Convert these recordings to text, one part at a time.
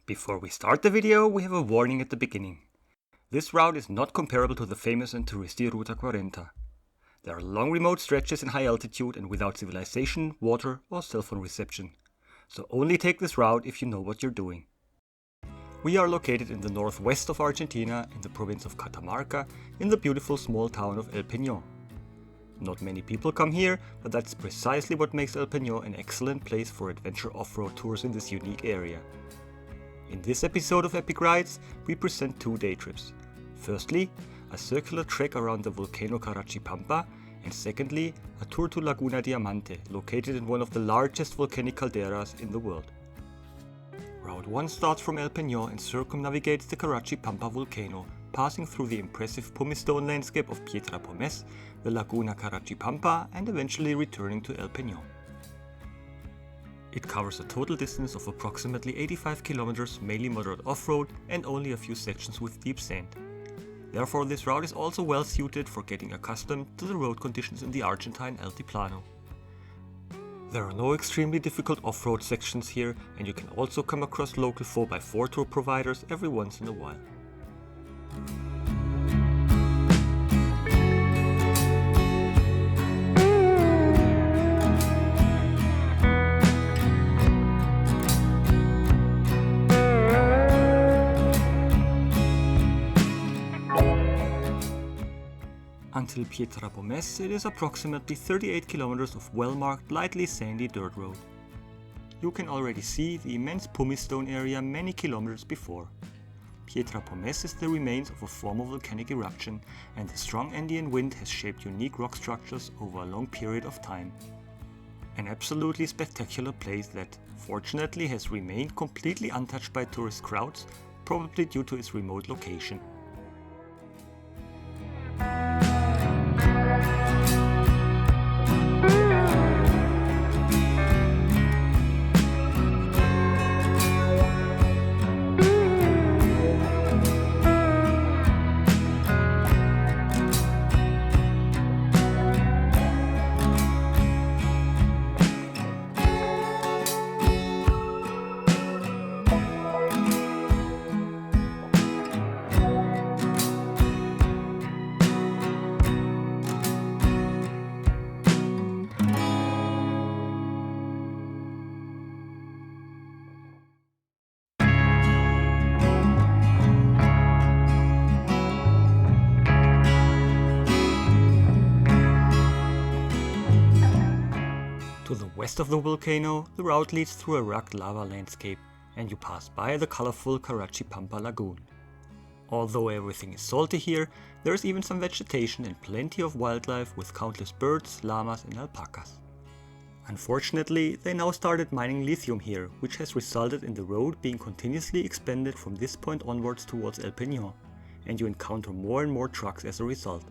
Before we start the video, we have a warning at the beginning. This route is not comparable to the famous and touristy Ruta 40. There are long remote stretches in high altitude and without civilization, water or cell phone reception. So only take this route if you know what you're doing. We are located in the northwest of Argentina, in the province of Catamarca, in the beautiful small town of El Peñón. Not many people come here, but that's precisely what makes El Peñón an excellent place for adventure off-road tours in this unique area. In this episode of Epic Rides, we present 2 day trips. Firstly, a circular trek around the volcano Carachi Pampa, and secondly, a tour to Laguna Diamante, located in one of the largest volcanic calderas in the world. Route 1 starts from El Peñón and circumnavigates the Carachi Pampa volcano, passing through the impressive pumicestone landscape of Pietra Pomes, the Laguna Carachi Pampa, and eventually returning to El Peñón. It covers a total distance of approximately 85 kilometers, mainly moderate off-road and only a few sections with deep sand. Therefore, this route is also well suited for getting accustomed to the road conditions in the Argentine Altiplano. There are no extremely difficult off-road sections here, and you can also come across local 4x4 tour providers every once in a while. Until Pietra Pomes, it is approximately 38 kilometers of well-marked, lightly sandy dirt road. You can already see the immense pumicestone area many kilometers before. Pietra Pomes is the remains of a former volcanic eruption, and the strong Andean wind has shaped unique rock structures over a long period of time. An absolutely spectacular place that, fortunately, has remained completely untouched by tourist crowds, probably due to its remote location. To the west of the volcano, the route leads through a rugged lava landscape, and you pass by the colorful Carachi Pampa lagoon. Although everything is salty here, there is even some vegetation and plenty of wildlife with countless birds, llamas and alpacas. Unfortunately, they now started mining lithium here, which has resulted in the road being continuously expanded from this point onwards towards El Peñón, and you encounter more and more trucks as a result.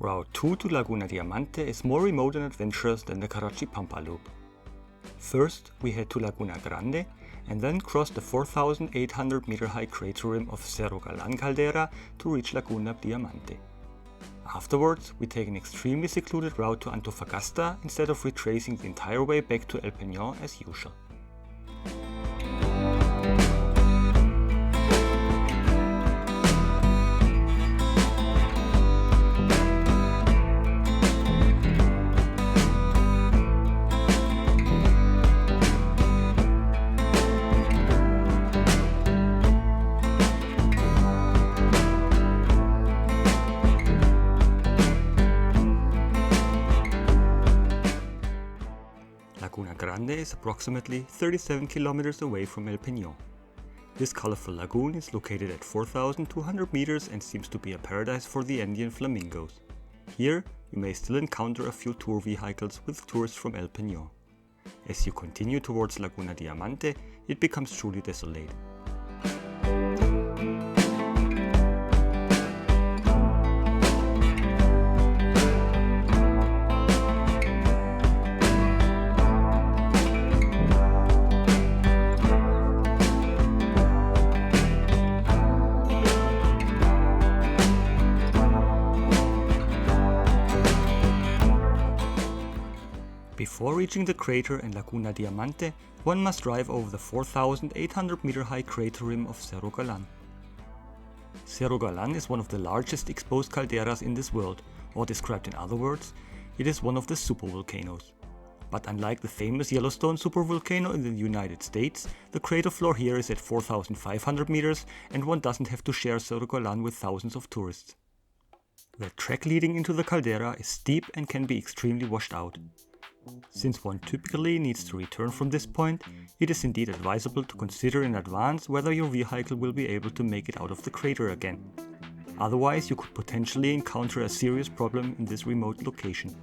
Route 2 to Laguna Diamante is more remote and adventurous than the Carachi Pampa loop. First, we head to Laguna Grande and then cross the 4,800 meter high crater rim of Cerro Galán caldera to reach Laguna Diamante. Afterwards, we take an extremely secluded route to Antofagasta instead of retracing the entire way back to El Peñón as usual. Laguna Grande is approximately 37 kilometers away from El Peñón. This colorful lagoon is located at 4,200 meters and seems to be a paradise for the Andean flamingos. Here, you may still encounter a few tour vehicles with tourists from El Peñón. As you continue towards Laguna Diamante, it becomes truly desolate. Before reaching the crater and Laguna Diamante, one must drive over the 4,800 meter high crater rim of Cerro Galán. Cerro Galán is one of the largest exposed calderas in this world, or described in other words, it is one of the supervolcanoes. But unlike the famous Yellowstone supervolcano in the United States, the crater floor here is at 4,500 meters and one doesn't have to share Cerro Galán with thousands of tourists. The track leading into the caldera is steep and can be extremely washed out. Since one typically needs to return from this point, it is indeed advisable to consider in advance whether your vehicle will be able to make it out of the crater again. Otherwise, you could potentially encounter a serious problem in this remote location.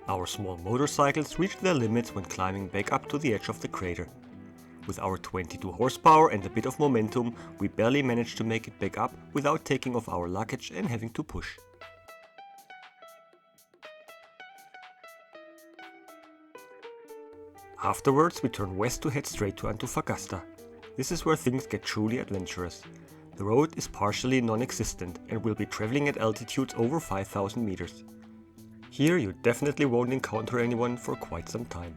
Our small motorcycles reached their limits when climbing back up to the edge of the crater. With our 22 horsepower and a bit of momentum, we barely managed to make it back up without taking off our luggage and having to push. Afterwards, we turn west to head straight to Antofagasta. This is where things get truly adventurous. The road is partially non-existent and we'll be traveling at altitudes over 5,000 meters. Here you definitely won't encounter anyone for quite some time.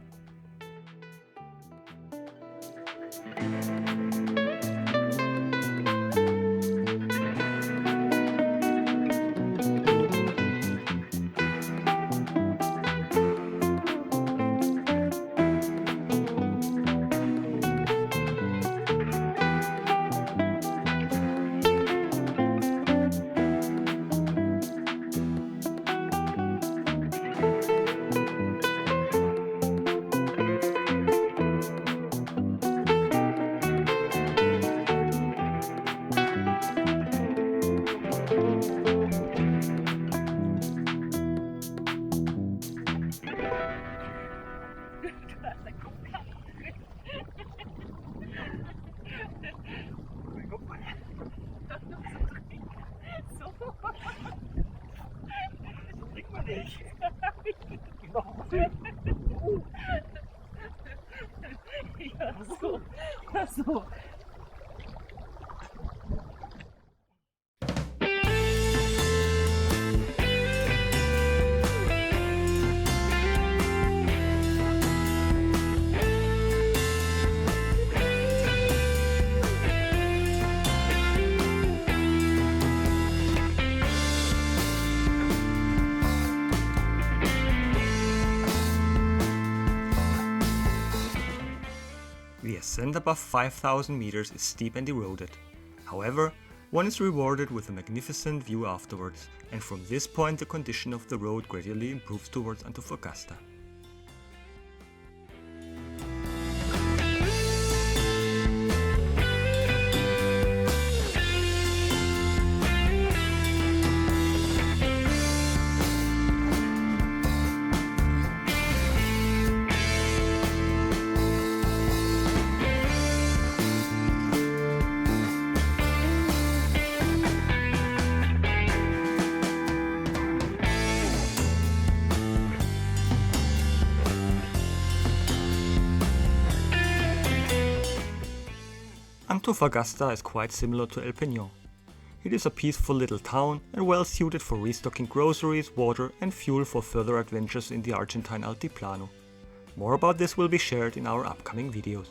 The ascent above 5,000 meters is steep and eroded. However, one is rewarded with a magnificent view afterwards, and from this point the condition of the road gradually improves towards Antofagasta. Antofagasta is quite similar to El Peñón. It is a peaceful little town and well suited for restocking groceries, water and fuel for further adventures in the Argentine Altiplano. More about this will be shared in our upcoming videos.